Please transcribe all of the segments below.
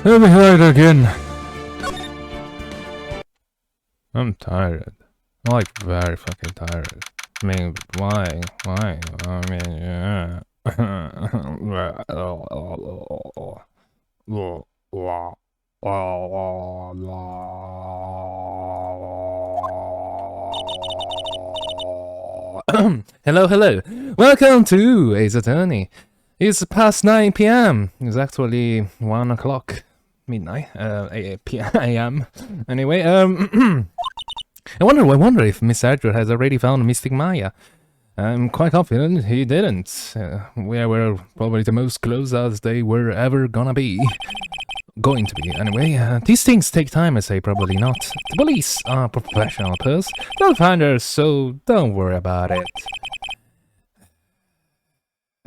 Let me try it again. I'm tired. I'm like very fucking tired. I mean, why? I mean, yeah. Hello. Welcome to Ace Attorney. It's past 9 p.m. It's actually 1 o'clock. Midnight. a.m. Anyway, I wonder if Miss Edward has already found Mystic Maya. I'm quite confident he didn't. We were probably the most close as they were ever gonna be. Going to be, anyway. These things take time, I say, probably not. The police are professional pers. They'll find her, so don't worry about it.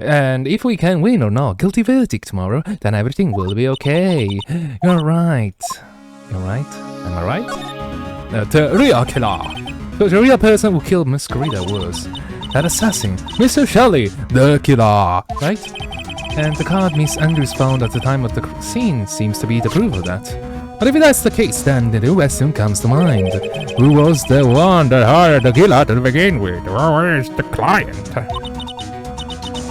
And if we can win or not, guilty verdict tomorrow, then everything will be okay. You're right. You're right? Am I right? The real killer. So the real person who killed Miss Corrida was that assassin, Mr. Shelley, the killer, right? And the card Miss Andrews found at the time of the scene seems to be the proof of that. But if that's the case, then the question comes to mind. Who was the one that hired the killer to begin with? Where is the client?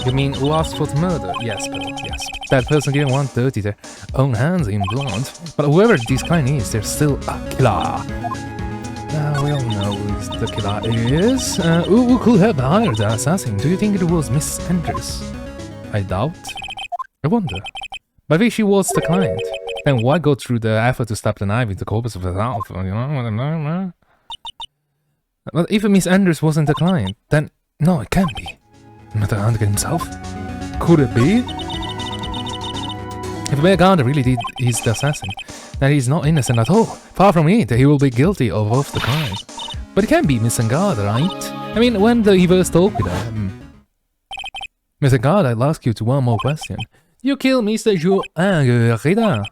You mean who asked for the murder? Yes, Bill, yes. That person didn't want dirty their own hands in blood. But whoever this client is, they're still a killer. Now we all know who the killer is. Who could have hired the assassin? Do you think it was Miss Andrews? I doubt. I wonder. But if she was the client, then why go through the effort to stab the knife into the corpus of herself? You know? But if Miss Andrews wasn't the client, then no, it can't be. Mr. Hunter himself? Could it be? If Meganda really did is the assassin, then he's not innocent at all. Far from it, he will be guilty of both the crimes. But it can't be Miss Angada, right? I mean, when he first talked with her... Miss Angada, I'll ask you to one more question. You killed Mr. Juan.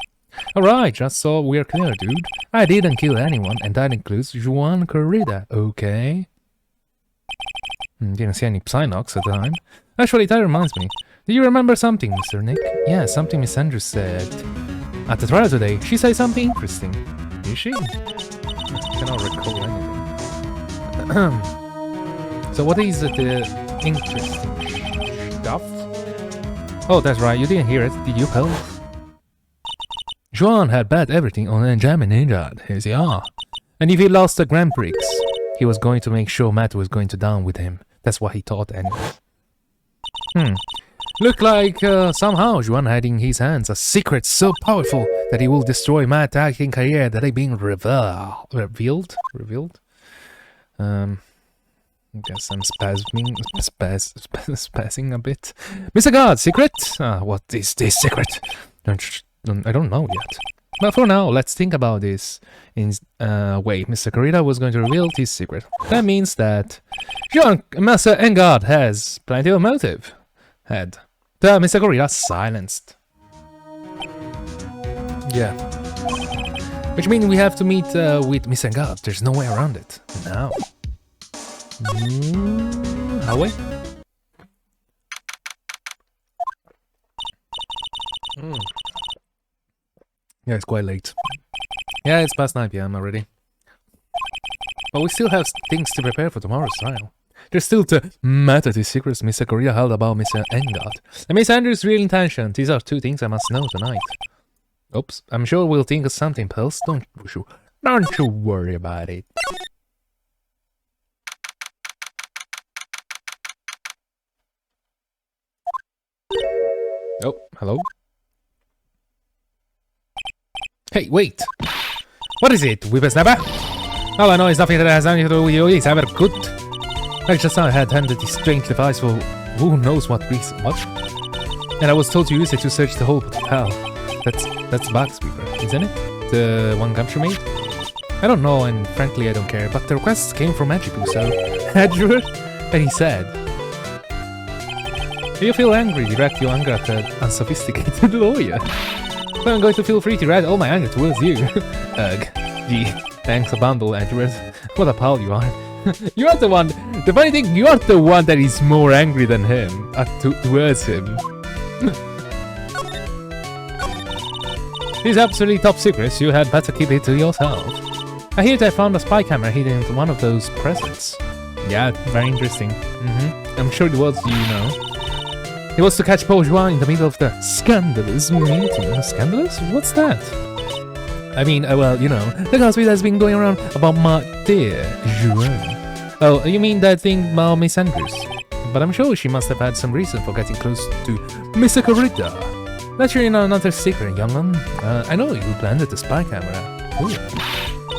Alright, just so we're clear, dude. I didn't kill anyone, and that includes Juan Corrida, okay? Didn't see any Psynox at the time. Actually, that reminds me. Do you remember something, Mr. Nick? Yeah, something Miss Andrews said. At the trial today, she said something interesting. Did she? I cannot recall anything. So what is the interesting stuff? Oh, that's right, you didn't hear it, did you, pal? Juan had bet everything on Benjamin Ninja. Here they are. And if he lost the Grand Prix, he was going to make sure Matt was going to down with him. That's what he thought anyway. Look like somehow Juan had in his hands a secret so powerful that he will destroy Matt's acting career that ain't being revealed? I guess I'm spazzing a bit. Mr. God, secret? What is this secret? I don't know yet. But for now, let's think about this in way. Mr. Corrida was going to reveal his secret. That means that Master Engard has plenty of motive. Mr. Corrida silenced. Yeah. Which means we have to meet with Miss Engard. There's no way around it. Now. Highway? Yeah, it's quite late. Yeah, it's past 9 p.m. already. But we still have things to prepare for tomorrow's trial. There's still the matter the secrets Mr. Corrida held about Mr. Engard. And Miss Andrews' real intention. These are two things I must know tonight. Oops, I'm sure we'll think of something else. Don't you worry about it. Oh, hello? Hey, wait! What is it, whippersnapper? All I know is nothing that has anything to do with you. It's ever good. I just now had handed this strange device for who knows what reason. What? And I was told to use it to search the whole hell. That's Bug Sweeper, isn't it? The one Gumshoe made? I don't know, and frankly I don't care, but the request came from Edgebu, so... Edgebu? And he said... Do you feel angry? Direct your anger at an unsophisticated lawyer. But I'm going to feel free to direct all my anger towards you. Ugh. Gee, thanks a bundle, Edward. What a pal you are. You are the one... The funny thing, you are the one that is more angry than him. Towards him. These absolutely top secrets, you had better keep it to yourself. I hear they found a spy camera hidden in one of those presents. Yeah, very interesting. I'm sure it was, you know. It was to catch Paul Juan in the middle of the scandalous meeting. Scandalous? What's that? I mean, well, you know, the gossip has been going around about my dear Juan. Oh, you mean that thing about Miss Andrews? But I'm sure she must have had some reason for getting close to Miss Corrida. Let you in on another secret, young one. I know you planted the spy camera. Ooh.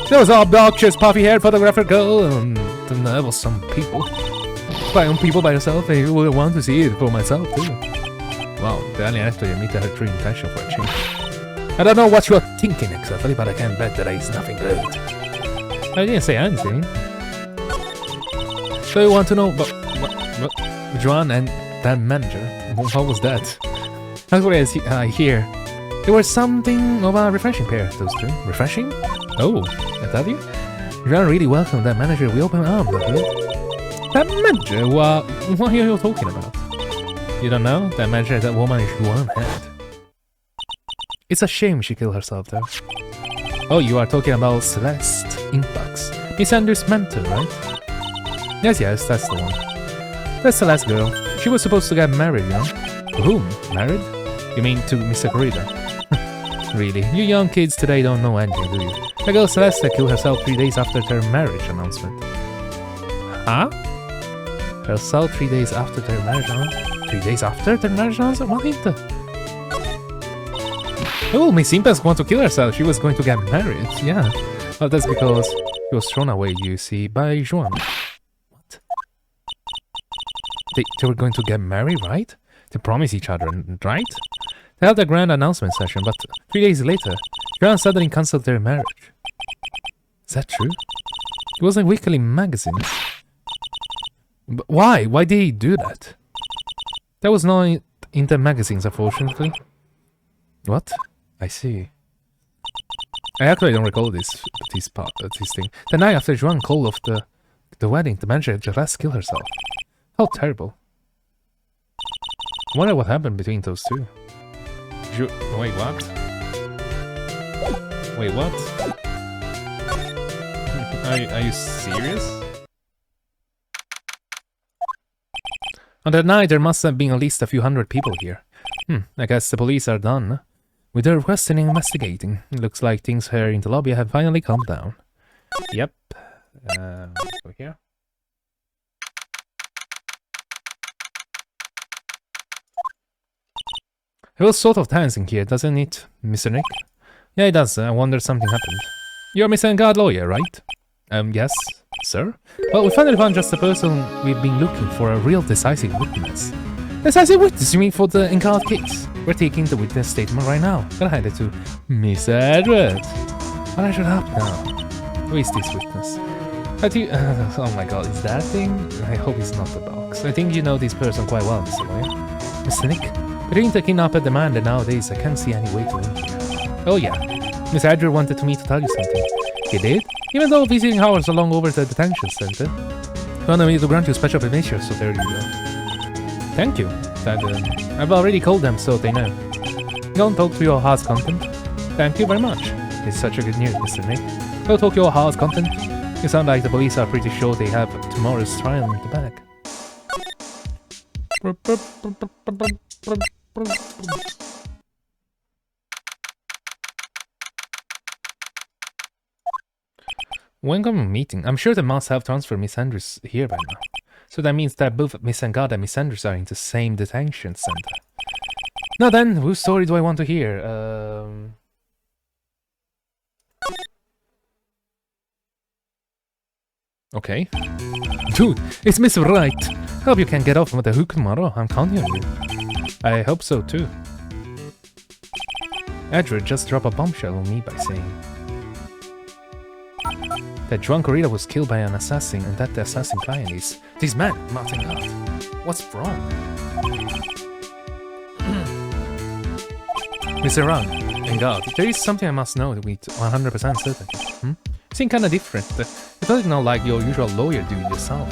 There was an obnoxious, puffy-haired photographer girl, and then there was some people. Spy on people by yourself, I would want to see it for myself, too. Wow, they only actually admitted her true intention for a change. I don't know what you're thinking exactly, but I can bet that it's nothing good. I didn't say anything. So you want to know about what Joan and that manager? What was that? Actually, I hear there was something of a refreshing pair, those two. Refreshing? Oh, I tell you? Joan really welcomed that manager with open arms, I heard. That manager? What are you talking about? You don't know? That manager that woman is Joan had. It's a shame she killed herself, though. Oh, you are talking about Celeste Impax. Miss Andrews' mentor, right? Yes, that's the one. That's Celeste girl. She was supposed to get married, you know? To whom? Married? You mean to Mr. Corrida? Really, you young kids today don't know anything, do you? The girl Celeste killed herself 3 days after their marriage announcement. Huh? Herself 3 days after their marriage announcement? 3 days after their marriage announcement? What is that? Oh, Miss Impax wanted to kill herself. She was going to get married. Yeah. Well, that's because she was thrown away, you see, by Juan. What? They were going to get married, right? They promised each other, right? They held a grand announcement session, but 3 days later, Juan suddenly cancelled their marriage. Is that true? It was in weekly magazines. But why? Why did he do that? That was not in the magazines, unfortunately. What? I see. I actually don't recall this thing. The night after Joan called off the wedding, the manager just killed herself. How terrible. I wonder what happened between those two. Wait, what? Wait, what? Are you serious? On that night, there must have been at least a few hundred people here. I guess the police are done with their questioning and investigating. It looks like things here in the lobby have finally calmed down. Yep. Let's go here. It was sort of tense in here, doesn't it, Mr. Nick? Yeah, it does. I wonder something happened. You're Mr. Guard lawyer, right? Yes, sir? Well, we finally found just the person we've been looking for, a real decisive witness. Decisive witness, you mean for the Encar'd case? We're taking the witness statement right now. Gonna hand it to Miss Edward. But I should help now. Who is this witness? Oh my god, is that thing? I hope it's not the box. I think you know this person quite well, Mr. Lawyer. Mr. Nick? Between the kidnapper demand and nowadays, I can't see any way to win here. Oh yeah, Miss Edward wanted me to tell you something. He did? Even though visiting hours are long over the detention center. He wanted me to grant you special permission, so there you go. Thank you. I've already called them, so they know. Go and talk to your heart's content. Thank you very much. It's such a good news, Mr. Nick. Go talk to your heart's content. You sound like the police are pretty sure they have tomorrow's trial in the bag. Welcome meeting. I'm sure they must have transferred Miss Andrews here by now. So that means that both Miss Encar'd and Miss Andrews are in the same detention center. Now then, whose story do I want to hear? Okay. Dude, it's Miss Wright. Hope you can get off with the hook tomorrow. I'm counting on you. I hope so too. Edward just dropped a bombshell on me by saying that Juan Corrida was killed by an assassin and that the assassin client is this man, Martin Gard. What's wrong? Mr. Ron and God, there is something I must know with 100% certainty. You seem kinda different. It doesn't know like your usual lawyer do yourself.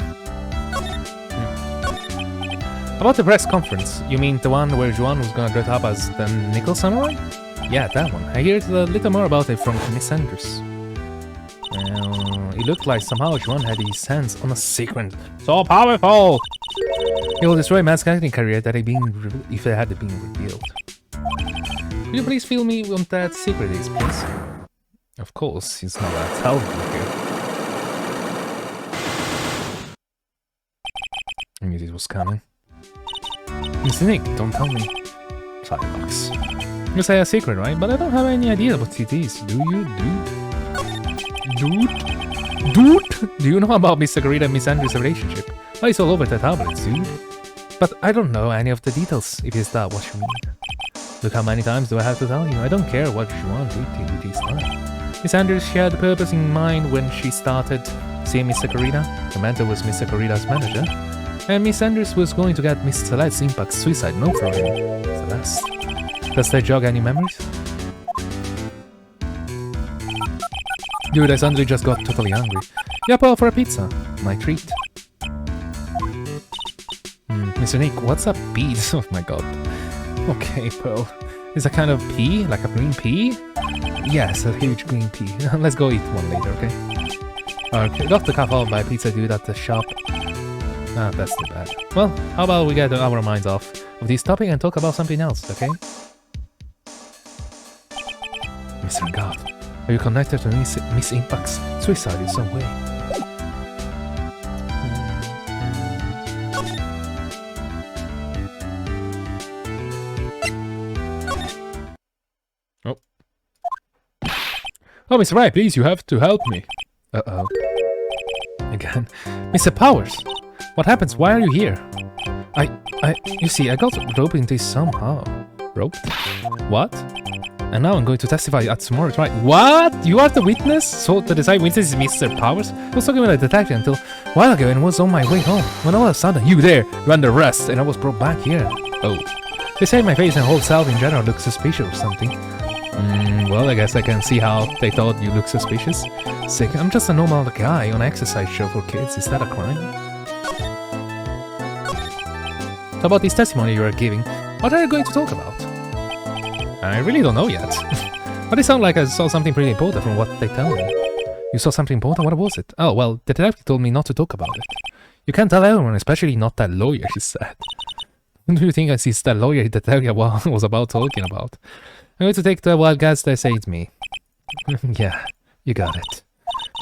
About the press conference, you mean the one where Juan was gonna dress up as the Nickel Samurai? Yeah, that one. I heard a little more about it from Miss Andrews. It looked like somehow Juan had his hands on a secret so powerful. It will destroy man's acting career that if it had been revealed. Will you please fill me what that secret is, please? Of course, it's not that helpful here. I knew this was coming. Mr. Nick, don't tell me. $5. You say a secret, right? But I don't have any idea what it is. Do you, dude? Dude? Do you know about Mr. Garita and Miss Andrews' relationship? Oh, it's all over the tablets, dude. But I don't know any of the details, if is that what you mean. Look, how many times do I have to tell you? I don't care what you want with this time. Miss Andrews, she had the purpose in mind when she started seeing Mr. Garita. The mentor was Mr. Garita's manager. And Miss Andrews was going to get Miss Celeste's impact suicide note from him. Celeste. Does that jog any memories? Dude, I suddenly just got totally hungry. Yep, all for a pizza. My treat. Mr. Nick, what's a pea? Oh my god. Okay, Pearl. Is a kind of pea? Like a green pea? Yes, a huge green pea. Let's go eat one later, okay? Okay, got the car followed by a pizza dude at the shop. Ah, that's too bad. Well, how about we get our minds off of this topic and talk about something else, okay? Mr. God, are you connected to Miss Impact's suicide in some way? Oh. Oh, Mr. Wright, please, you have to help me. Uh-oh. Again. Mr. Powers! What happens? Why are you here? You see, I got roped into this somehow. Roped? What? And now I'm going to testify at tomorrow's trial. What? You are the witness? So the deciding witness is Mr. Powers? I was talking with a detective until a while ago and was on my way home. When all of a sudden, you there, you're under arrest, and I was brought back here. Oh. They say my face and whole self in general look suspicious or something. Well, I guess I can see how they thought you look suspicious. Sick, I'm just a normal guy on an exercise show for kids. Is that a crime? How about this testimony you are giving? What are you going to talk about? I really don't know yet. But it sounds like I saw something pretty important from what they tell me. You saw something important? What was it? Oh, well, the detective told me not to talk about it. You can't tell everyone, especially not that lawyer, she said. Who do you think is that lawyer the detective was about talking about? I'm going to take the wild guess they say it's me. Yeah, you got it.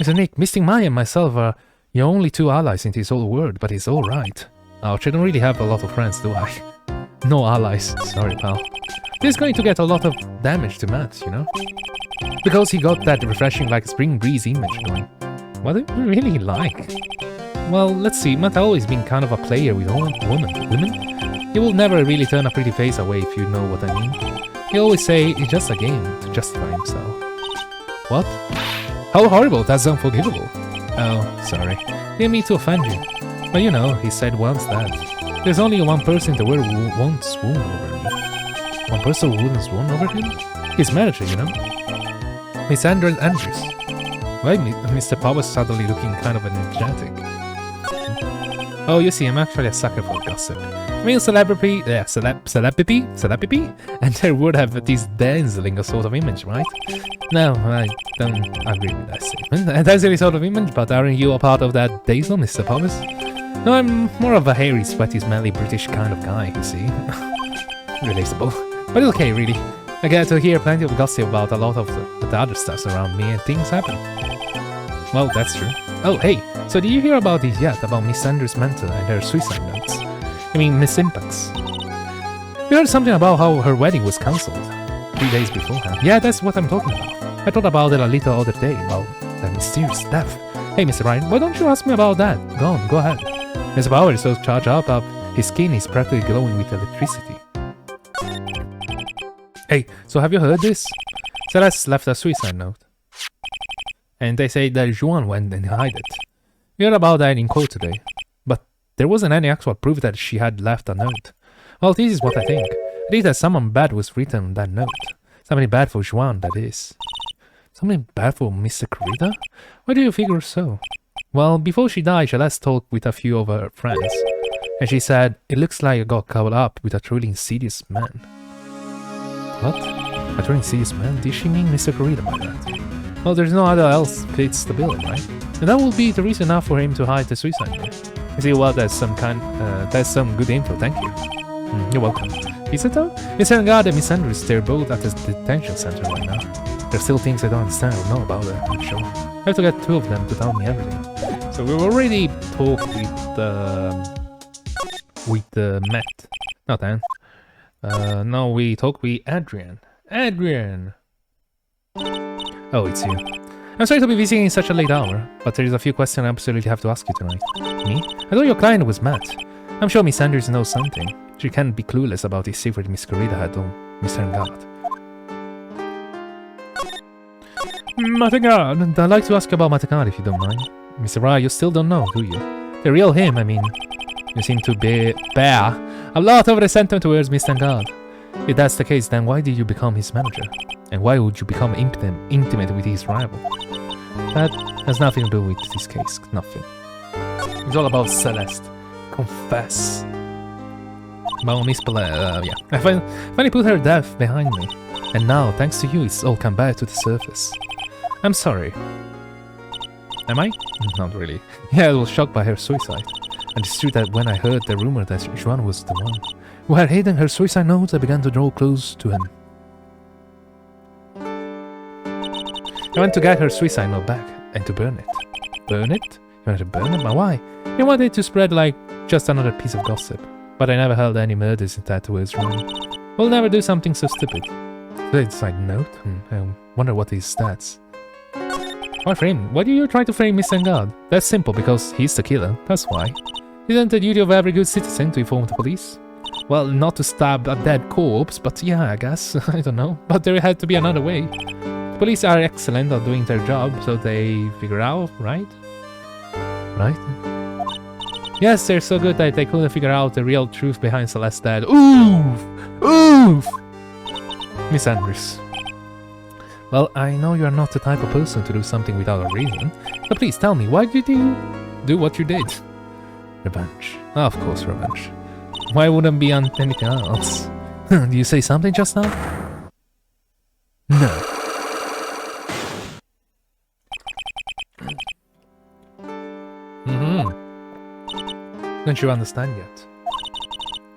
Mr. Nick, Mr. Maya and myself are your only two allies in this whole world, but it's alright. Ouch, I don't really have a lot of friends, do I? No allies, sorry pal. This is going to get a lot of damage to Matt, you know? Because he got that refreshing like spring breeze image going. What do you really like? Well, let's see, Matt has always been kind of a player with women? He will never really turn a pretty face away if you know what I mean. He always say it's just a game to justify himself. What? How horrible, that's unforgivable. Oh, sorry. Didn't mean to offend you. But you know, he said once that there's only one person in the world who won't swoon over me. One person who wouldn't swoon over him? His manager, you know? Miss Andrews. Why Mr. Powers suddenly looking kind of energetic? Oh, you see, I'm actually a sucker for gossip. I mean, celebrity, and there would have this dazzling sort of image, right? No, I don't agree with that statement. A dazzling sort of image, but aren't you a part of that dazzle, Mr. Powers? No, I'm more of a hairy, sweaty, smelly British kind of guy, you see. Relatable. But it's okay, really. I get to hear plenty of gossip about a lot of the other stuff around me and things happen. Well, that's true. Oh, hey, so did you hear about this yet? About Miss Andrews' mentor and her suicide notes? I mean, Miss Impact's. We heard something about how her wedding was cancelled 3 days beforehand. Yeah, that's what I'm talking about. I thought about it a little other day, about that mysterious death. Hey, Mr. Ryan, why don't you ask me about that? Go ahead. Mr. Power is so charged up, his skin is practically glowing with electricity. Hey, so have you heard this? Celeste left a suicide note. And they say that Juan went and hid it. We heard about that in court today. But there wasn't any actual proof that she had left a note. Well, this is what I think. I think that someone bad was written on that note. Something bad for Juan, that is. Something bad for Mr. Garita? Why do you figure so? Well, before she died, Celeste talked with a few of her friends. And she said, it looks like I got caught up with a truly insidious man. What? Attorney sees man. Did she mean Mr. Corrida by that? Well, there's no other else fits the bill, right? And that will be the reason enough for him to hide the suicide note. You see, well, that's some good info, thank you. You're welcome. Is it though? Mr. Ngard and Miss Andrews, they're both at the detention center right now. There's still things I don't understand or know about it, I'm sure. I have to get two of them to tell me everything. So we've already talked with Matt. Not Dan. Now we talk with Adrian. Adrian! Oh, it's you. I'm sorry to be visiting in such a late hour, but there is a few questions I absolutely have to ask you tonight. Me? I thought your client was Matt. I'm sure Miss Andrews knows something. She can't be clueless about the secret Miss Corrida had on Mr. Ngard. Matagard, I'd like to ask about Matagard if you don't mind. Mr. Wright, you still don't know, do you? The real him, I mean. You seem to bear a lot of resentment towards Mr. Ngard. If that's the case, then why did you become his manager? And why would you become intimate with his rival? That has nothing to do with this case, nothing. It's all about Celeste. Confess. Well, Miss yeah. I finally put her death behind me. And now, thanks to you, it's all come back to the surface. I'm sorry. Am I? Not really. Yeah, I was shocked by her suicide. And it's true that when I heard the rumor that Juan was the one who had hidden her suicide notes, I began to draw close to him. I went to get her suicide note back and to burn it. Burn it? You wanted to burn it? But why? I wanted it to spread like just another piece of gossip. But I never held any murders in that towards Ron. We'll never do something so stupid. Suicide note? I wonder what his stats. Why frame? Why do you try to frame Mr. Ngard? That's simple, because he's the killer. That's why. Isn't the duty of every good citizen to inform the police? Well, not to stab a dead corpse, but yeah, I guess. I don't know. But there had to be another way. The police are excellent at doing their job, so they figure out, right? Right? Yes, they're so good that they couldn't figure out the real truth behind Celeste's death. Oof! Oof! Miss Andrews. Well, I know you're not the type of person to do something without a reason, but please tell me, why did you do what you did? Revenge. Of course, revenge. Why wouldn't be on anything else? Did you say something just now? No. Don't you understand yet?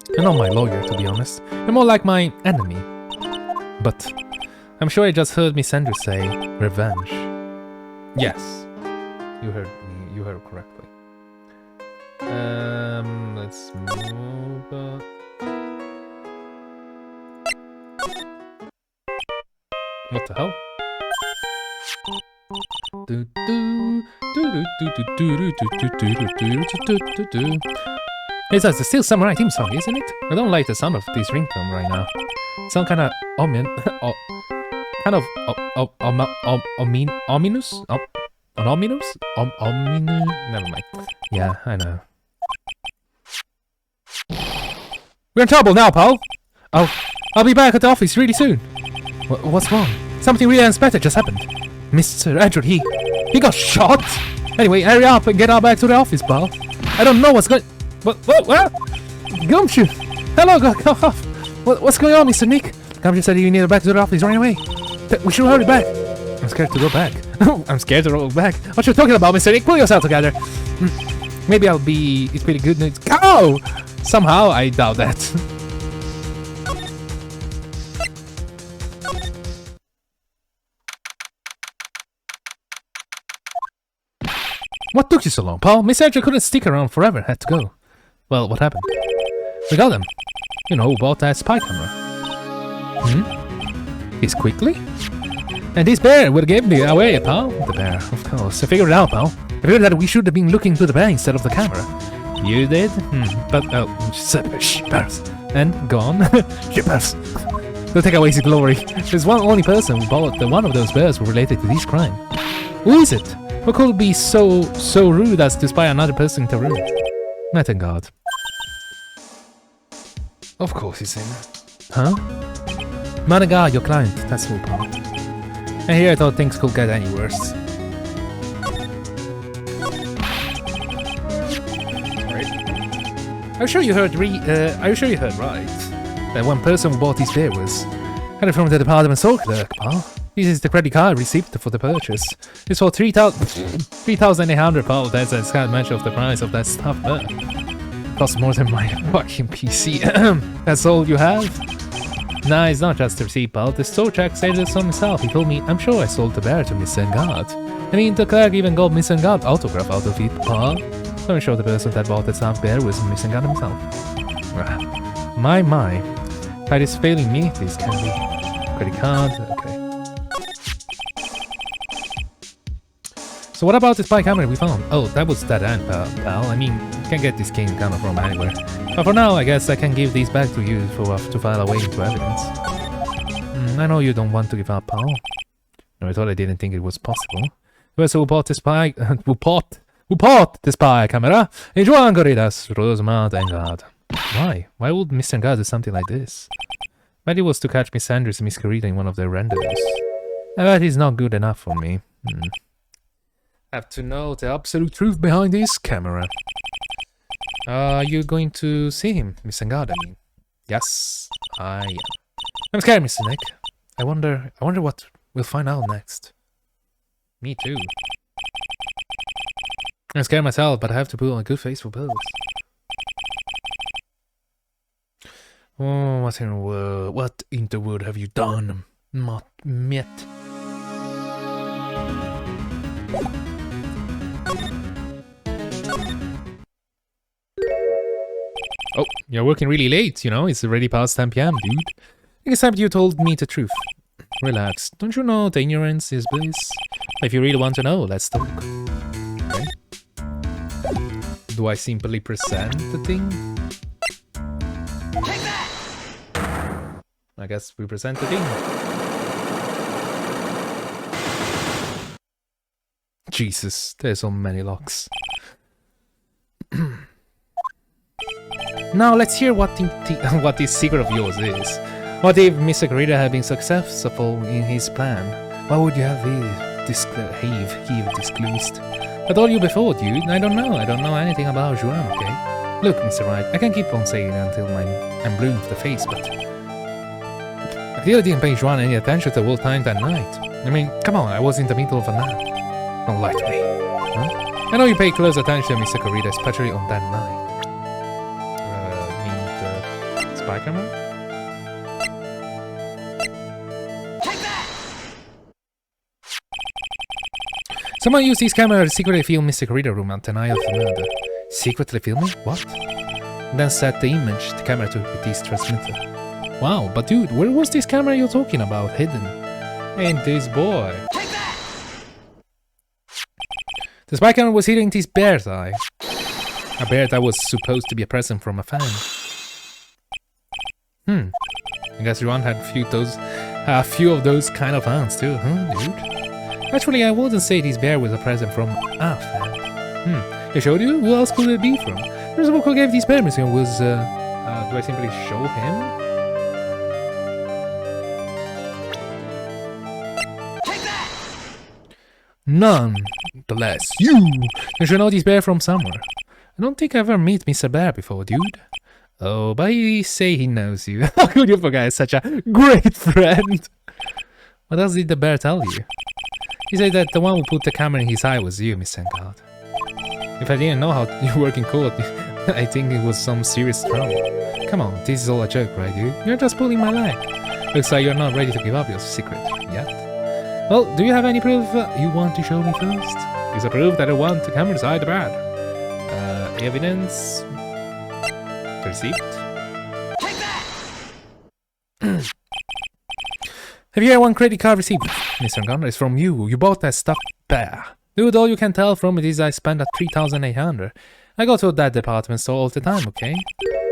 You're not my lawyer, to be honest. You're more like my enemy. But I'm sure I just heard Miss Andrews say revenge. Yes. You heard me. You heard correctly. Let's move. What the hell? Hey, that's still Samurai theme song, isn't it? I don't like the sound of this ringtone right now. Some kind of ominous, never mind. Yeah, I know. We're in trouble now, pal. I'll be back at the office really soon. What's wrong? Something really unexpected just happened. Mr. Andrew, he got shot. Anyway, hurry up and get out back to the office, pal. I don't know what's going. What? Gumshoe. Hello, what's going on, Mr. Nick? Gumshoe said you need to back to the office right away. We should hurry back. I'm scared to go back. I'm scared to go back. What you talking about, Mr. Nick? Pull yourself together. Maybe it's pretty good news. Go! Somehow, I doubt that. What took you so long, Paul? Miss Andrew couldn't stick around forever, had to go. Well, what happened? We got him. You know, who bought that spy camera. He's quickly? And this bear would give me away, pal. The bear, of course. I figured it out, pal. I figured that we should have been looking to the bear instead of the camera. You did? But, shippers. And gone. Shippers. Don't take away his glory. There's one only person who bought one of those bears who related to this crime. Who is it? Who could be so rude as to spy another person in the room? I thank God. Of course he's in. Huh? Managa, your client. That's who, pal. And here I thought things could get any worse. Right. Are you sure you heard right? That one person who bought this bear was Got it from the department store clerk, pal. This is the credit card receipt for the purchase. It's for 3,800, pal. That's a scant match of the price of that stuff, but costs more than my fucking PC. That's all you have? Nah, it's not just a receipt, pal. The store check said it on himself. He told me, I'm sure I sold the bear to Miss Engard. I mean, the clerk even got Miss Engard autograph out of it, pal. So I'm sure the person that bought the stuffed bear was Miss Engard himself. My. Tide is failing me. This can be credit card. Okay. So what about the spy camera we found? Oh, that was dead end, pal. I mean, you can get this king camera from anywhere. But for now, I guess I can give these back to you to file away into evidence. I know you don't want to give up, pal. No, I thought I didn't think it was possible. The person who bought the spy... who bought the spy camera? E Joan Corridas, Rosemont Engard. Why? Why would Mr. Engard do something like this? But it was to catch Miss Andrews and Miss Corrida in one of their rendezvous. That is not good enough for me. Have to know the absolute truth behind this camera. Are you going to see him, Miss Engard, I mean? Yes, I am. I'm scared, Mr. Nick. I wonder what we'll find out next. Me too. I'm scared myself, but I have to put on a good face for both. Oh, what in the world have you done, Mitt? Oh, you're working really late, you know? It's already past 10 PM, dude. Except you told me the truth. Relax. Don't you know the ignorance is bliss? If you really want to know, let's talk. Okay. Do I simply present the thing? Take that! I guess we present the thing. Jesus, there's so many locks. Now let's hear what this secret of yours is. What if Mr. Corrida had been successful in his plan? What would you have disclosed? I told you before, dude. I don't know anything about Juan, okay? Look, Mr. Wright, I can keep on saying it until I'm blue in the face, but I clearly didn't pay Juan any attention the whole time that night. I mean, come on, I was in the middle of a nap. Don't lie to me. Huh? I know you pay close attention to Mr. Corrida, especially on that night. The spy camera? Take that! Someone used this camera to secretly film Mr. Corrida room on the night of the murder. Secretly filming? What? And then set the image the camera took with this transmitter. Wow, but dude, where was this camera you're talking about hidden? Ain't this boy? Take that! The spy camera was hidden in this bear's eye. A bear that was supposed to be a present from a fan. I guess Juan had a few of those kind of fans too, huh, dude? Actually, I wouldn't say this bear was a present from a fan. He showed you? Who else could it be from? The person who gave this permission was, do I simply show him? Take that! None the less you should know this bear from somewhere. I don't think I ever met Mr. Bear before, dude. Oh, but he say he knows you. How could you forget such a great friend? What else did the bear tell you? He said that the one who put the camera in his eye was you, Miss Engard. If I didn't know how you work in court, I think it was some serious trouble. Come on, this is all a joke, right, dude? You're just pulling my leg. Looks like you're not ready to give up your secret yet. Well, do you have any proof you want to show me first? Is a proof that I want the camera's eye the bad. Evidence? Receipt? Take that! Have you had one credit card receipt, Mr. Gunner? It's from you. You bought that stuff there. Dude, all you can tell from it is I spent 3,800. I go to that department store all the time, okay?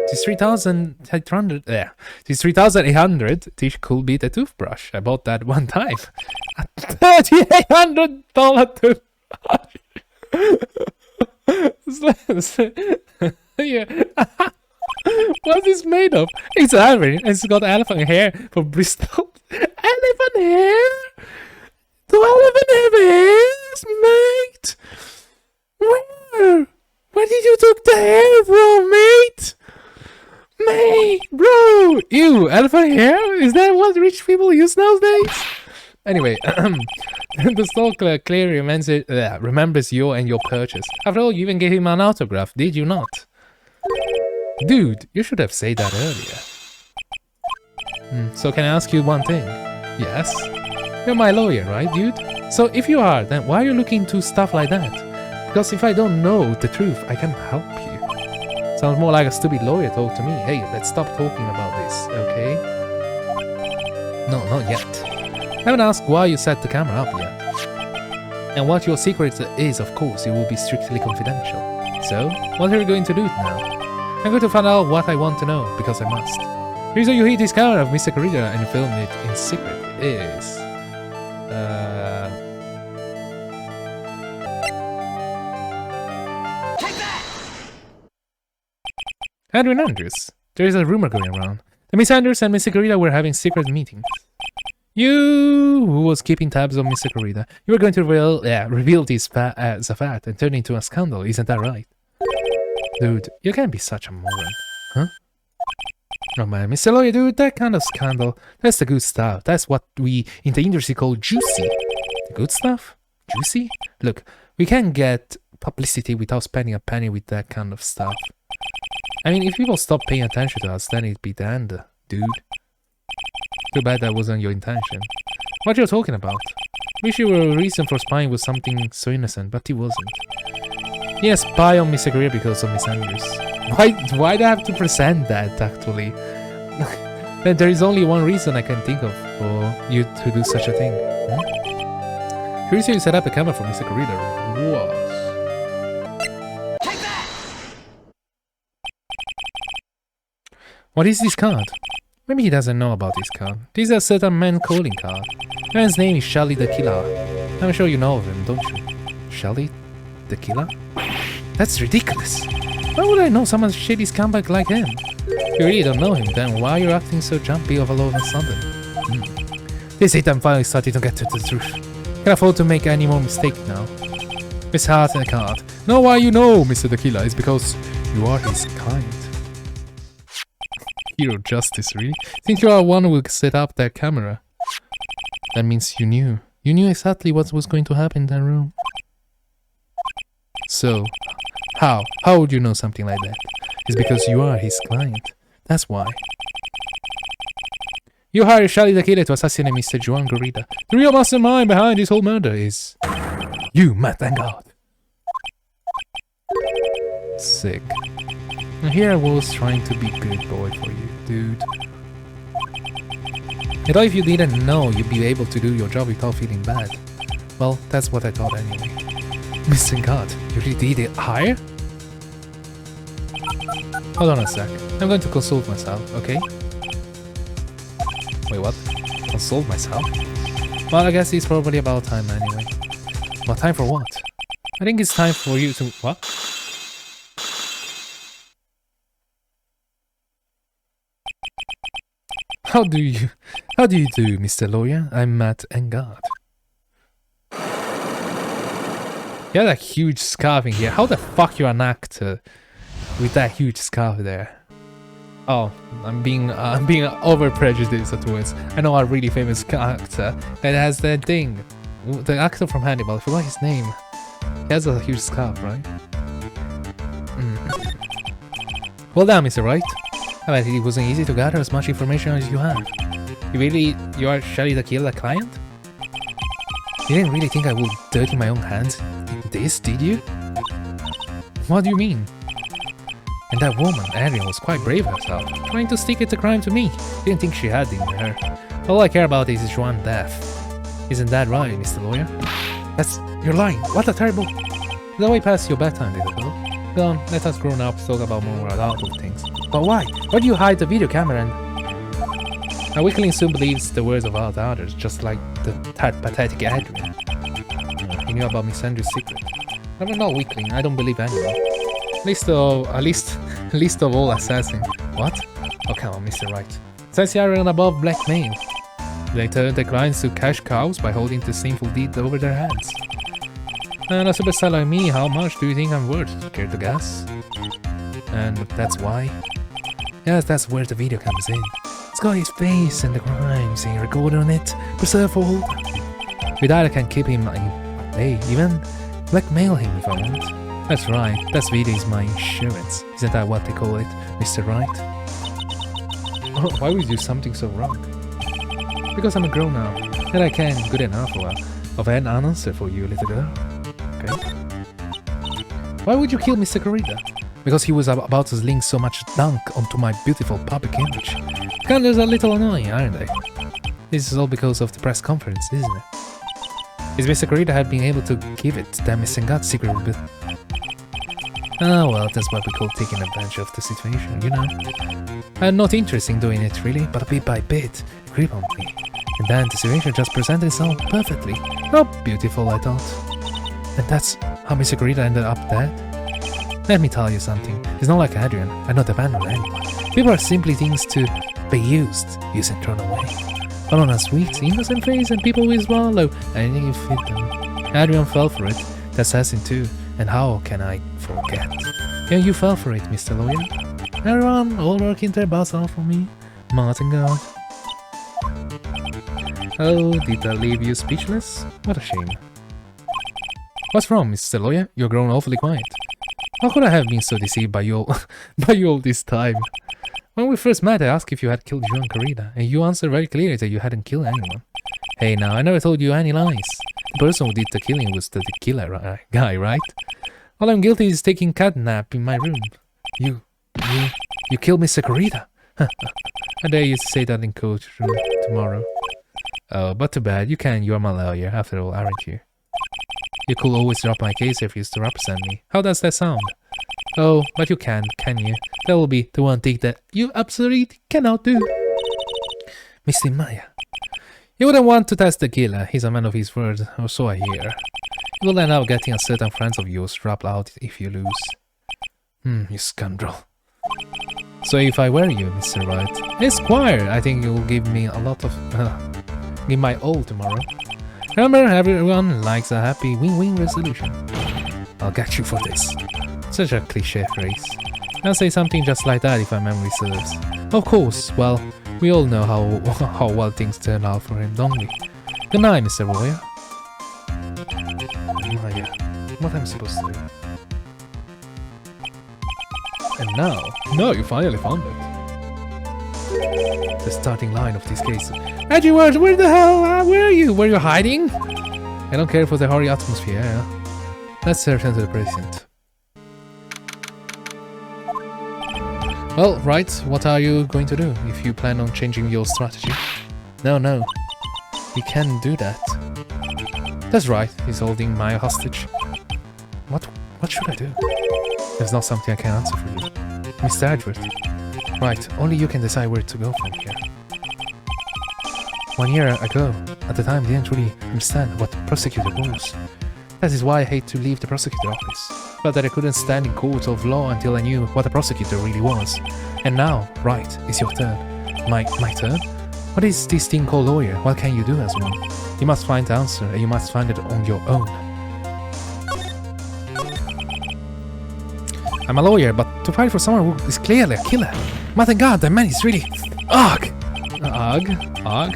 This 3,800, this 3,800, this could be the toothbrush. I bought that one time. A $3,800 toothbrush. Yeah. What's this made of? It's ivory. It's got elephant hair from Bristol. Elephant hair? Do elephant have hairs, mate? Where? Where did you took the hair from, mate? Mate, bro! Ew, elephant hair? Is that what rich people use nowadays? Anyway, the stalker clearly remembers you and your purchase. After all, you even gave him an autograph, did you not? Dude, you should have said that earlier. So can I ask you one thing? Yes? You're my lawyer, right, dude? So if you are, then why are you looking into stuff like that? Because if I don't know the truth, I can't help you. Sounds more like a stupid lawyer talk to me. Hey, let's stop talking about this, okay? No, not yet. I haven't asked why you set the camera up yet. And what your secret is, of course, it will be strictly confidential. So, what are you going to do now? I'm going to find out what I want to know, because I must. The reason you hid this camera of Mr. Corrida and filmed it in secret is... Andrews. There is a rumor going around. The Miss Andrews and Mr. Corrida were having secret meetings. You, who was keeping tabs on Mr. Corrida, you were going to reveal this as a fact and turn it into a scandal, isn't that right? Dude, you can't be such a moron. Huh? Oh man, Mr. Lawyer, dude, that kind of scandal, that's the good stuff. That's what we in the industry call juicy. The good stuff? Juicy? Look, we can't get publicity without spending a penny with that kind of stuff. I mean, if people stop paying attention to us, then it'd be the end, dude. Too bad that wasn't your intention. What you're talking about? Wish your reason for spying was something so innocent, but it wasn't. Yes, spy on Mr. Greer because of Miss Andrews. Why do I have to present that, actually? There is only one reason I can think of for you to do such a thing. The reason you set up a camera for Mr. Corrida was... What is this card? Maybe he doesn't know about this card. This is a certain man calling card. The man's name is Shelly the Killer. I'm sure you know of him, don't you? Shelly the Killer? That's ridiculous. Why would I know someone shady scumbag like him? If you really don't know him, then why are you acting so jumpy all of a sudden? This hit I'm finally starting to get to the truth. Can't afford to make any more mistakes now. Miss Heart and the card. Know why you know Mr. the Killer is because you are his client. Hero justice, really? Since you are one who set up that camera. That means you knew. You knew exactly what was going to happen in that room. So, how? How would you know something like that? It's because you are his client. That's why. You hired Shelly the Killer to assassinate Mr. Juan Corrida. The real mastermind behind this whole murder is... you, Matt, thank God. Sick. And here I was trying to be good boy for you, dude. I thought if you didn't know, you'd be able to do your job without feeling bad. Well, that's what I thought anyway. Mr. God, you really did it hire? Hold on a sec. I'm going to consult myself, okay? Wait, what? Consult myself? Well, I guess it's probably about time anyway. But time for what? I think it's time for you to... what? How do you do, Mr. Lawyer? I'm Matt Engard. You had a huge scarf in here. How the fuck you're an actor with that huge scarf there? Oh, I'm being over prejudiced towards. I know a really famous actor that has that thing. The actor from Hannibal, I forgot his name. He has a huge scarf, right? Well done, Mr. Wright. I bet it wasn't easy to gather as much information as you have. You are Shelly the Killer client? You didn't really think I would dirty my own hands in this, did you? What do you mean? And that woman, Arian, was quite brave herself, trying to stick it to crime to me. Didn't think she had it in her. All I care about is Juan's death. Isn't that right, Mr. Lawyer? You're lying. What a terrible... It's way past your bedtime, little girl. Go on, let us grown-ups talk about more adult things. But why? Why do you hide the video camera and... A weakling soon believes the words of others, just like that pathetic Adrian. He knew about Miss Andrews' secret. I'm not weakling, I don't believe anyone. Least of all assassin. What? Oh come on, Mr. Wright. Since you are an above blackmail. They turn their clients to cash cows by holding the sinful deed over their heads. And a superstar like me, how much do you think I'm worth? Care to guess? And that's why? Yes, that's where the video comes in. It's got his face and the crimes he recorded on it, preserved for all. With that I can keep him at bay, even blackmail him if I want. That's right, that video is my insurance. Isn't that what they call it, Mr. Wright? Oh, why would you do something so wrong? Because I'm a grown-up, and I can good enough of an answer for you, little girl. Okay? Why would you kill Mr. Corrida? Because he was about to link so much dunk onto my beautiful public image. Kinda a little annoying, aren't they? This is all because of the press conference, isn't it? Is Mr. Corrida had been able to give it that missing gut secret bit? Oh well, that's what we call taking advantage of the situation, you know? I'm not interested in doing it really, but bit by bit, creep on me. And then the situation just presented itself perfectly. Oh, beautiful, I thought. And that's how Mr. Corrida ended up dead? Let me tell you something. It's not like Adrian. I don't abandon anyone. People are simply things to be used and thrown away. But on a sweet, innocent face, and people will swallow anything you feed them. Adrian fell for it. The assassin too. And how can I forget? Yeah, you fell for it, Mr. Lawyer. Everyone, all working their butts off for me. Martin God. Oh, did I leave you speechless? What a shame. What's wrong, Mr. Lawyer? You're grown awfully quiet. How could I have been so deceived by you all this time? When we first met, I asked if you had killed Juan Corrida, and you answered very clearly that you hadn't killed anyone. Hey now, I never told you any lies. The person who did the killing was the killer guy, right? All I'm guilty is taking catnap in my room. You killed Mr. Corrida? I dare you to say that in courtroom tomorrow. Oh, but too bad. You're my lawyer, after all, aren't you? You could always drop my case if you used to represent me. How does that sound? Oh, but you can you? That will be the one thing that you absolutely cannot do. Mr. Maya. You wouldn't want to test the killer. He's a man of his word, or so I hear. You will end up getting a certain friends of yours dropped out if you lose. You scoundrel. So if I were you, Mr. Wright, Esquire, I think you'll give me a lot of... give my all tomorrow. Remember, everyone likes a happy win-win resolution. I'll get you for this. Such a cliché phrase. I'll say something just like that if my memory serves. Of course, well, we all know how well things turned out for him, don't we? Good night, Mr. Warrior. Maya, what am I supposed to do? And now you finally found it. The starting line of this case. Edgeworth, where the hell were you? Were you hiding? I don't care for the horrid atmosphere. Let's return to the present. Well, right, what are you going to do if you plan on changing your strategy? No, you can't do that. That's right, he's holding Maya hostage. What should I do? There's not something I can answer for you. Mr. Edgeworth. Right, only you can decide where to go from here. 1 year ago, at the time I didn't really understand what the prosecutor was. That is why I hate to leave the prosecutor office. Felt that I couldn't stand in court of law until I knew what a prosecutor really was. And now, right, it's your turn. My turn? What is this thing called lawyer? What can you do as one? You must find the answer, and you must find it on your own. I'm a lawyer, but to fight for someone who is clearly a killer. My God, that man is really... Ugh! Ugh?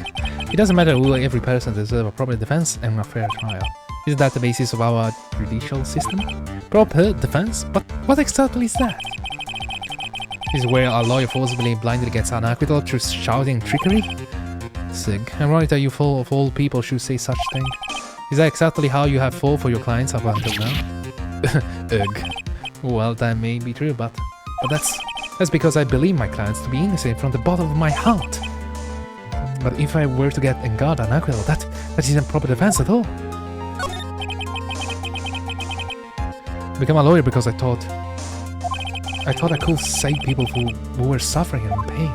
It doesn't matter who every person deserves a proper defense and a fair trial. Isn't that the basis of our judicial system? Proper defense? But what exactly is that? Is where a lawyer forcibly blindly gets an acquittal through shouting trickery? Sig, I'm right that you of all people should say such thing. Is that exactly how you have fought for your clients up until now? Ugh. Well, that may be true, but that's because I believe my clients to be innocent from the bottom of my heart. But if I were to get and guard an acquittal, that isn't proper defense at all. I became a lawyer because I thought I could save people who were suffering and in pain.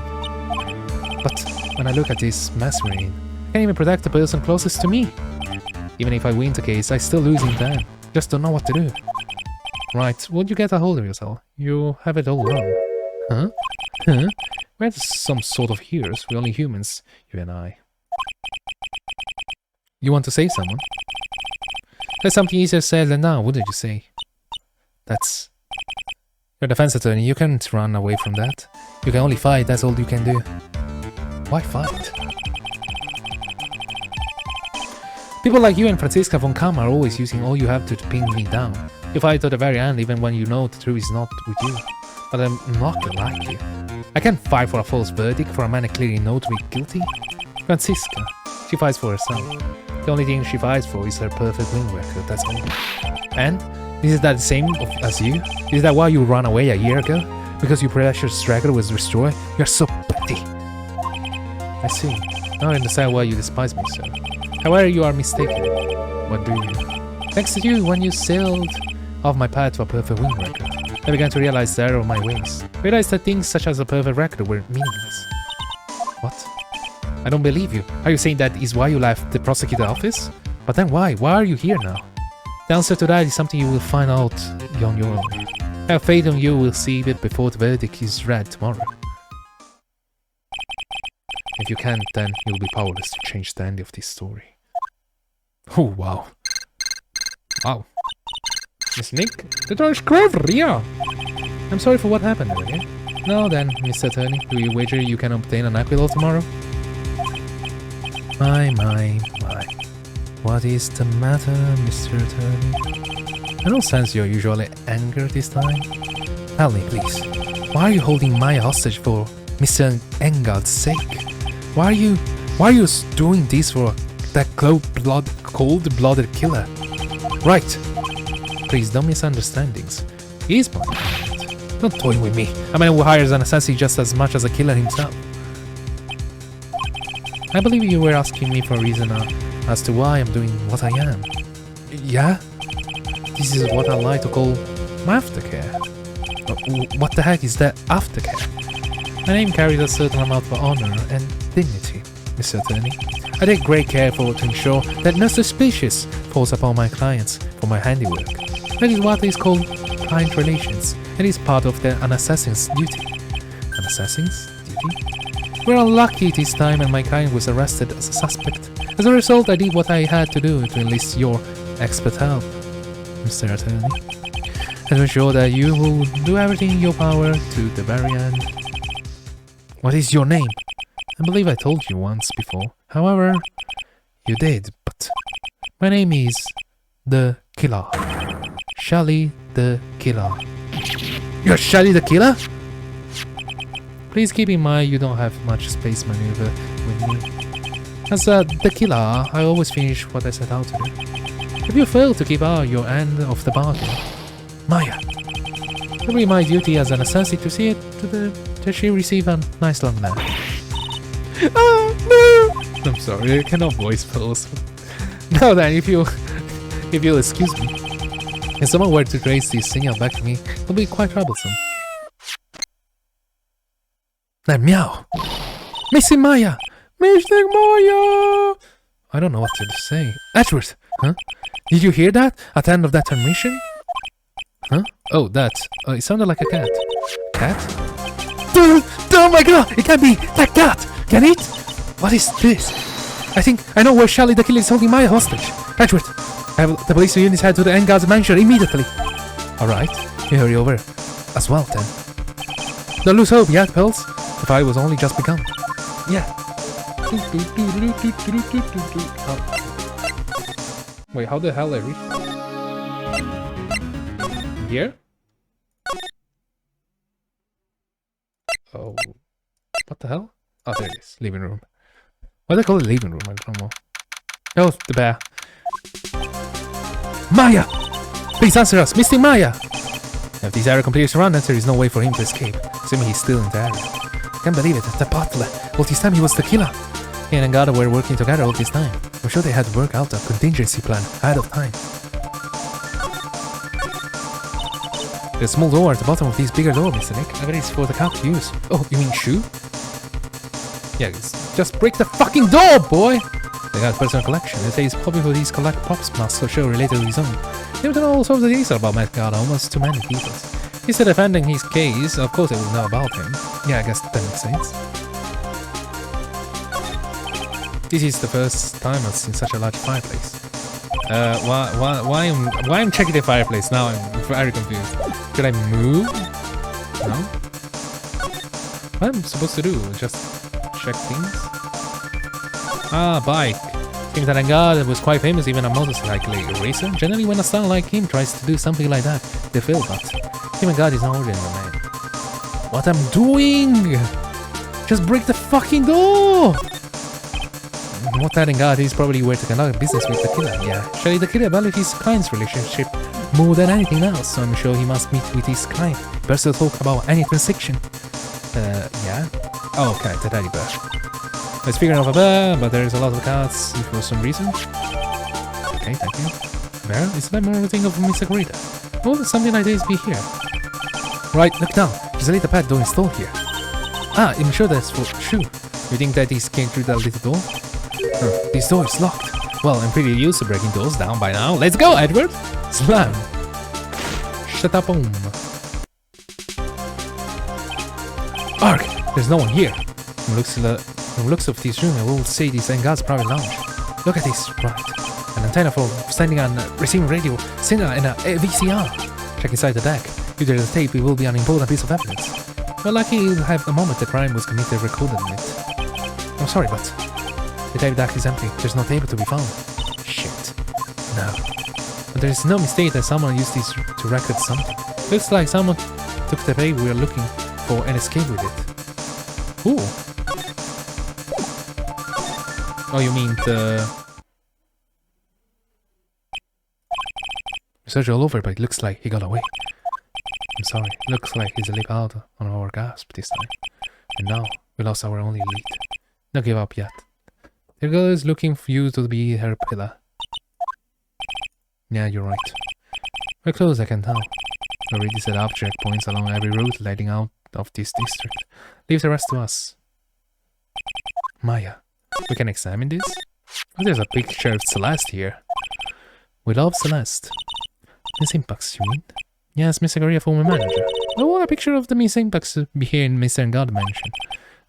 But when I look at this mess we're in, I can't even protect the person closest to me. Even if I win the case, I still lose in time. Just don't know what to do. Right, would you get a hold of yourself? You have it all wrong. Huh? We're some sort of heroes. We're only humans, you and I. You want to save someone? That's something easier said than done, wouldn't you say? That's... You're a defense attorney, you can't run away from that. You can only fight, that's all you can do. Why fight? People like you and Franziska von Kamm are always using all you have to pin me down. You fight to the very end even when you know the truth is not with you. But I'm not like you. I can't fight for a false verdict for a man I clearly know to be guilty. Franziska, she fights for herself. The only thing she fights for is her perfect win record, that's all. And? Is that the same as you? Is that why you ran away a year ago? Because your precious record was destroyed? You're so petty. I see. Now I understand why you despise me so. However, you are mistaken. What do you? Thanks to you, when you sailed off my path to a perfect win record, I began to realize the error of my ways. I realized that things such as a perfect record were meaningless. What? I don't believe you. Are you saying that is why you left the prosecutor office? But then why? Why are you here now? The answer to that is something you will find out on your own. I have faith in you will see it before the verdict is read tomorrow. If you can't, then you'll be powerless to change the end of this story. Oh, wow. Wow. Miss Nick? The door is clever, yeah! I'm sorry for what happened earlier. Now then, Mr. Attorney, do you wager you can obtain an epilogue tomorrow? My. What is the matter, Mr. Attorney? I don't sense your usual anger this time. Tell me, please. Why are you holding Maya hostage for Mr. Engard's sake? Why are you doing this for that cold-blooded killer? Right. Please, don't misunderstand things. He is my client. Don't toy with me. A man who hires an assassin just as much as a killer himself. I believe you were asking me for a reason as to why I'm doing what I am. Yeah? This is what I like to call my aftercare. What the heck is that aftercare? My name carries a certain amount of honor and dignity, Mr. Attorney. I take great care to ensure that no suspicious falls upon my clients for my handiwork. That is what is called client relations, and is part of an assassin's duty. An assassin's duty? We're unlucky this time and my client was arrested as a suspect. As a result, I did what I had to do to enlist your expert help, Mr. Attorney. And to ensure that you will do everything in your power to the very end. What is your name? I believe I told you once before. However, you did, but my name is the Killer. Shelly the Killer. You're Shelly the Killer? Please keep in mind you don't have much space maneuver with me. As the Killer, I always finish what I set out to do. If you fail to keep out your end of the bargain, Maya, it will be my duty as an assassin to see it that she receive a nice long nap. Ah, no! I'm sorry, I cannot voice pose. Now then, if you'll excuse me, if someone were to trace this signal back to me, it will be quite troublesome. Then meow! Missing Maya! Missing Maya! I don't know what to say. Edgeworth! Huh? Did you hear that? At the end of that transmission? Huh? Oh, that. It sounded like a cat. Cat? Oh my god! It can't be that cat! Can it? What is this? I think I know where Shelly the Killer is holding Maya hostage. Edgeworth! Have the police units head to the Engard's mansion immediately. Alright, you hurry over. As well then. Don't lose hope yet, Pels. The fight was only just begun. Yeah. Wait, how the hell I reached? Here? Oh. What the hell? Oh, there it is. Living room. Why do they call it living room? I don't know. Oh, the bear. Maya! Please answer us, Mr. Maya! If this area completely surrounded, there is no way for him to escape. Assuming he's still in the area. I can't believe it, the butler. All this time he was the killer. He and Ngada were working together all this time. I'm sure they had to work out a contingency plan ahead of time. There's a small door at the bottom of this bigger door, Mr. Nick. I bet it's for the cat to use. Oh, you mean shoe? Yeah, just break the fucking door, boy! They got a personal collection. They say it's probably for these collect props must show related to his own. They don't know all sorts of details about Matt Ngada, almost too many people. He's defending his case, of course they will know about him. Yeah, I guess that makes sense. This is the first time I've seen such a large fireplace. Why I'm checking the fireplace now? I'm very confused. Should I move? No? What am I supposed to do? Just check things. Ah, bike. Seems that Engard was quite famous even a motorcycle racer. Generally, when a star like him tries to do something like that, they fail, but him Engard is not ordinary man. What I'm doing? Just break the fucking door! What that Engard is probably where to conduct business with the killer, yeah. Surely the killer valued his client's relationship more than anything else, so I'm sure he must meet with his client. Best to talk about any transaction. Yeah? Oh, okay, the teddy bear. Let's figure out a bear, but there's a lot of cards for some reason. Okay, thank you. Bear, is that more of a thing of Mr. Greta? Oh, something like this be here. Right, look down. There's a little pad door installed here. Ah, I'm sure that's for sure. You think that this came through that little door? This door is locked. Well, I'm pretty used to breaking doors down by now. Let's go, Edward! Slam! Shut up, boom. Arg! There's no one here. From the looks of this room, I will say this is Engard's private lounge. Look at this, right. An antenna for sending on receiving radio, signal and a VCR. Check inside the deck. If there's a tape, it will be an important piece of evidence. We're lucky you have the moment the crime was committed recorded in it. I'm sorry, but the tape deck is empty. There's no tape to be found. Shit. No. But there is no mistake that someone used this to record something. Looks like someone took the tape we are looking for and escaped with it. Ooh. Oh, you mean the... We searched all over, but it looks like he got away. I'm sorry. Looks like he's a leap out on our gasp this time. And now, we lost our only lead. Don't give up yet. The girl is looking for you to be her pillar. Yeah, you're right. We're close, I can tell. We already set up checkpoints along every route leading out of this district. Leave the rest to us. Maya, we can examine this? Oh, there's a picture of Celeste here. We love Celeste. Miss Impax, you mean? Yes, Mr. Korea, former manager. Oh, a picture of the Miss Impax here in Mr. Engard mansion.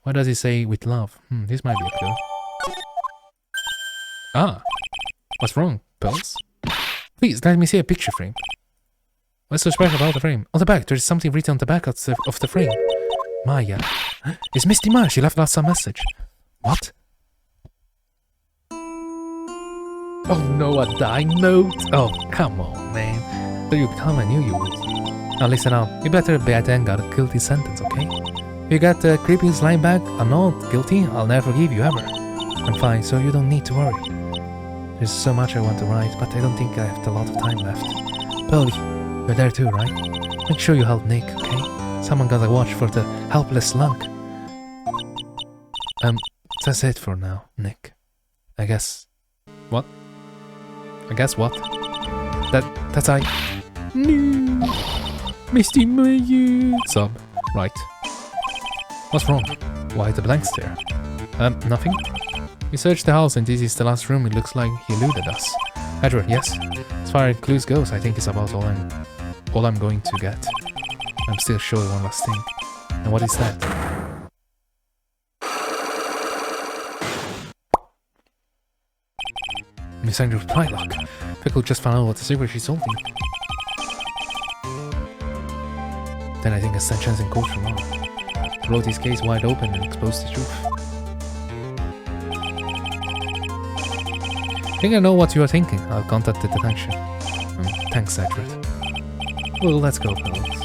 What does it say with love? This might be a clue. Ah, what's wrong, Pulse? Please, let me see a picture frame. What's so special about the frame? On the back, there is something written on the back of the frame. Maya. It's Misty Maya, she left us a message. What? Oh no, a dying note? Oh, come on, man. So you come, I knew you would. Now listen up, you better bet Engard a guilty sentence, okay? If you got the creepy slime bag or not guilty, I'll never forgive you ever. I'm fine, so you don't need to worry. There's so much I want to write, but I don't think I have a lot of time left. Pearly, you're there too, right? Make sure you help Nick, okay? Someone gotta watch for the helpless slug. That's it for now, Nick. I guess... What? I guess what? That's I... No! Misty Maya! Sub. Right. What's wrong? Why the blank stare? Nothing? We searched the house and this is the last room. It looks like he eluded us. Edward, yes. As far as clues goes, I think it's about all I'm going to get. I'm still sure one last thing. And what is that? Miss Andrew's Prylock. Pickle just found out what the secret she's holding. Then I think I stand chance in courtroom on. Wrote his case wide open and exposed the truth. I think I know what you are thinking. I'll contact the detention. Thanks, Edward. Well, let's go, fellas.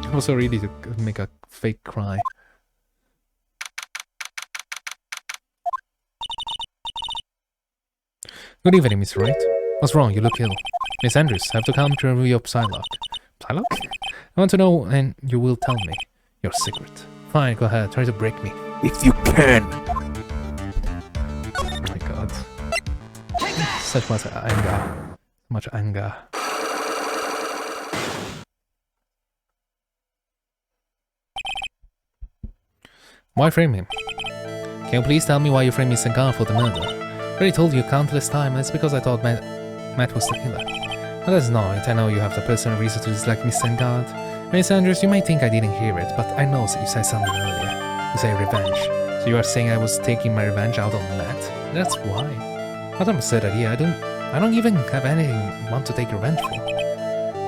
I was so ready to make a fake cry. Good evening, Miss Wright. What's wrong? You look ill. Miss Andrews, I have to come to review your Psylocke. Psylocke? I want to know, and you will tell me your secret. Fine, go ahead. Try to break me. If you can! Oh my god. Such much anger. Much anger. Why frame him? Can you please tell me why you framed Miss Engard for the murder? I already told you countless times, it's because I thought Matt was the killer. But that's not it, I know you have the personal reason to dislike Miss Engard. Miss Andrews, you might think I didn't hear it, but I know you said something earlier. You say revenge. So you are saying I was taking my revenge out on Matt? That's why. What I'm upset at here, I don't even have anything want to take revenge for.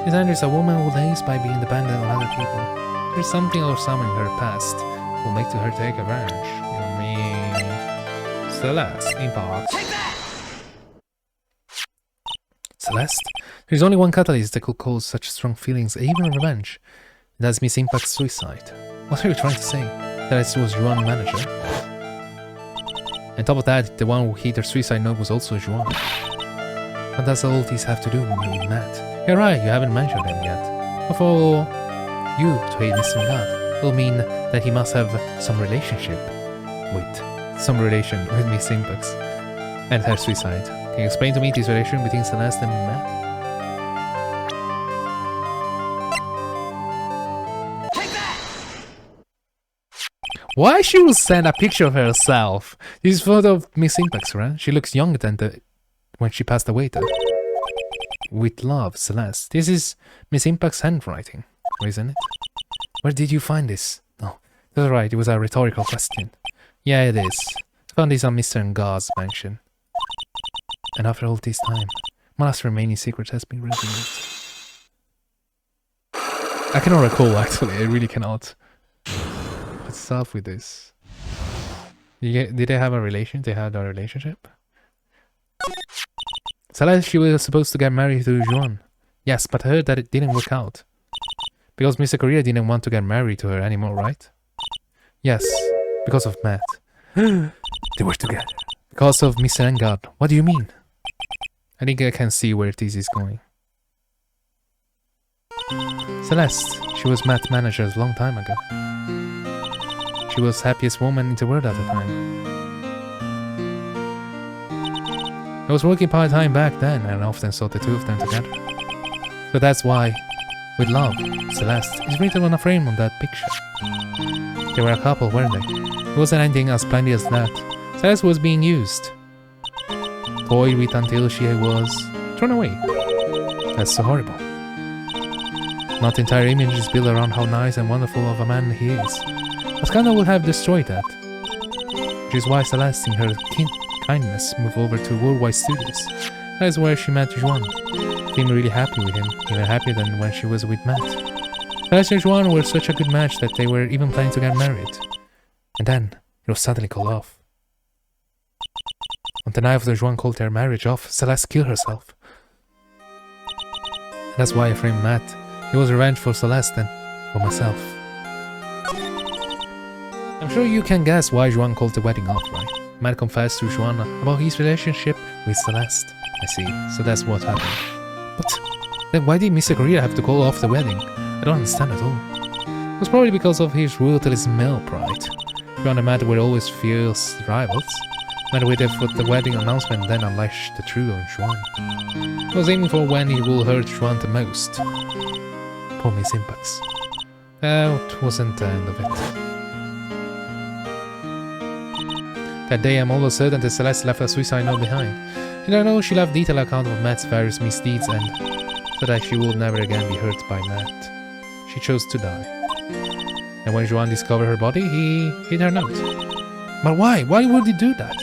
Miss Andrews, a woman who lays by being dependent on other people. There's something or someone in her past will make to her take revenge. You Celeste in box. Celeste? There's only one catalyst that could cause such strong feelings, even revenge. That's Miss Impact's suicide. What are you trying to say? That it was Juan manager? On top of that, the one who hit her suicide note was also Juan. What does all these have to do with Matt? You're right, you haven't mentioned him yet. But for you to hate Mr. God will mean that he must have some relationship with Miss Impact and her suicide. Can you explain to me this relation between Celeste and Matt? Why she will send a picture of herself? This is photo of Miss Impact, right? She looks younger than when she passed away though. With love, Celeste. This is Miss Impact's handwriting, isn't it? Where did you find this? Oh, that's right, it was a rhetorical question. Yeah, it is. I found this on Mr. Ng's mansion. And after all this time, my last remaining secret has been revealed. I cannot recall, actually, I really cannot. Let's start with this. Did they have a relation? They had a relationship? Celeste, she was supposed to get married to Juan. Yes, but I heard that it didn't work out. Because Mr. Korea didn't want to get married to her anymore, right? Yes, because of Matt. They were together. Because of Mr. Engard. What do you mean? I think I can see where this is going. Celeste, she was Matt's manager a long time ago. She was the happiest woman in the world at the time. I was working part-time back then and I often saw the two of them together. So that's why, with love, Celeste is written on a frame on that picture. They were a couple, weren't they? It wasn't anything as splendid as that. Celeste was being used. Toyed with until she was thrown away. That's so horrible. Not the entire image is built around how nice and wonderful of a man he is. But Scandal would have destroyed that. Which is why Celeste, in her kindness, moved over to Worldwide Studios. That is where she met Juan. Being really happy with him, even happier than when she was with Matt. Celeste and Juan were such a good match that they were even planning to get married. And then, it was suddenly called off. On the night after Juan called their marriage off, Celeste killed herself. And that's why I framed Matt. It was revenge for Celeste and for myself. I'm sure you can guess why Juan called the wedding off, right? Matt confessed to Juan about his relationship with Celeste. I see, so that's what happened. But then why did Mr. Korea have to call off the wedding? I don't understand at all. It was probably because of his ruthless male pride. Juan and Matt were always fierce rivals. Matt waited for the wedding announcement and then unleashed the truth on Juan. He was aiming for when he will hurt Juan the most. Poor Miss Impacts. That wasn't the end of it. That day I'm almost certain that Celeste left a suicide note behind. And I know she left detailed account of Matt's various misdeeds and so that she will never again be hurt by Matt. She chose to die. And when Juan discovered her body, he hid her note. But why? Why would he do that?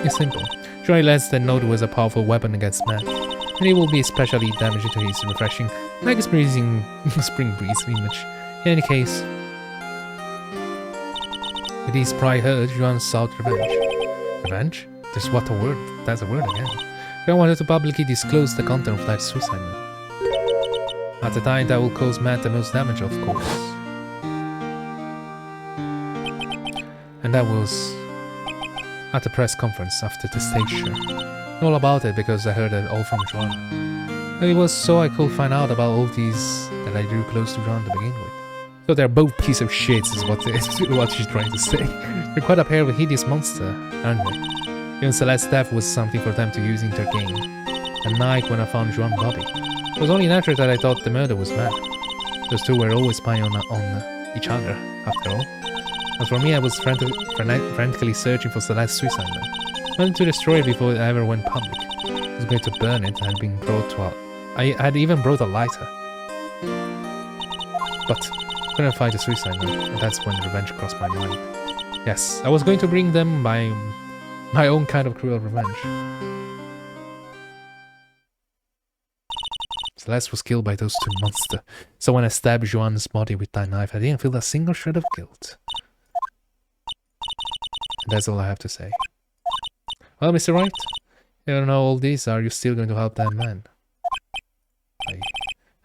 It's simple. Juan realized that note was a powerful weapon against Matt, and it will be especially damaging to his refreshing, like a spring breeze image. In any case, with his pride hurt, Juan sought revenge. Revenge? That's what a word. That's a word again. Juan wanted to publicly disclose the content of that suicide note. At the time, that will cause Matt the most damage, of course. And that was at the press conference after the stage show. All about it because I heard it all from Juan. And it was so I could find out about all these that I drew close to Juan to begin with. So they're both piece of shits is what she's trying to say. They're quite a pair of a hideous monster, aren't they? Even Celeste's death was something for them to use in their game. At night when I found Juan's body, it was only natural that I thought the murder was Matt. Those two were always spying on each other, after all. As for me, I was frantically searching for Celeste's suicide note. I wanted to destroy it before it ever went public. I was going to burn it and had been brought to I had even brought a lighter. But I couldn't find the suicide note, and that's when revenge crossed my mind. Yes, I was going to bring them my own kind of cruel revenge. Celeste was killed by those two monsters, so when I stabbed Juan's body with that knife, I didn't feel a single shred of guilt. And that's all I have to say. Well, Mr. Wright, even though all these are you still going to help that man?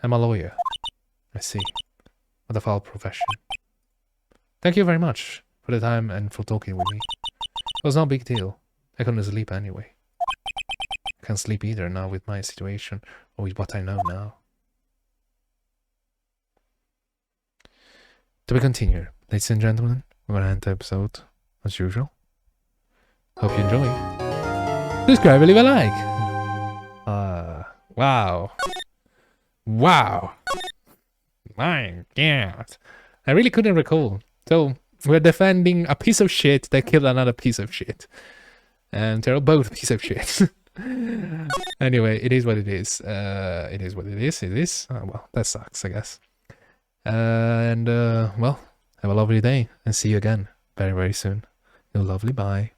I'm a lawyer. I see. What a foul profession. Thank you very much for the time and for talking with me. It was no big deal. I couldn't sleep anyway. I can't sleep either now with my situation or with what I know now. To be continued, ladies and gentlemen, we're gonna end the episode as usual. Hope you enjoy. Subscribe and leave a like. Wow. Wow. My God. I really couldn't recall. So, we're defending a piece of shit that killed another piece of shit. And they're both piece of shit. Anyway, it is what it is. It is what it is. It is. Oh, well, that sucks, I guess. Well, have a lovely day and see you again very, very soon. You're lovely. Bye.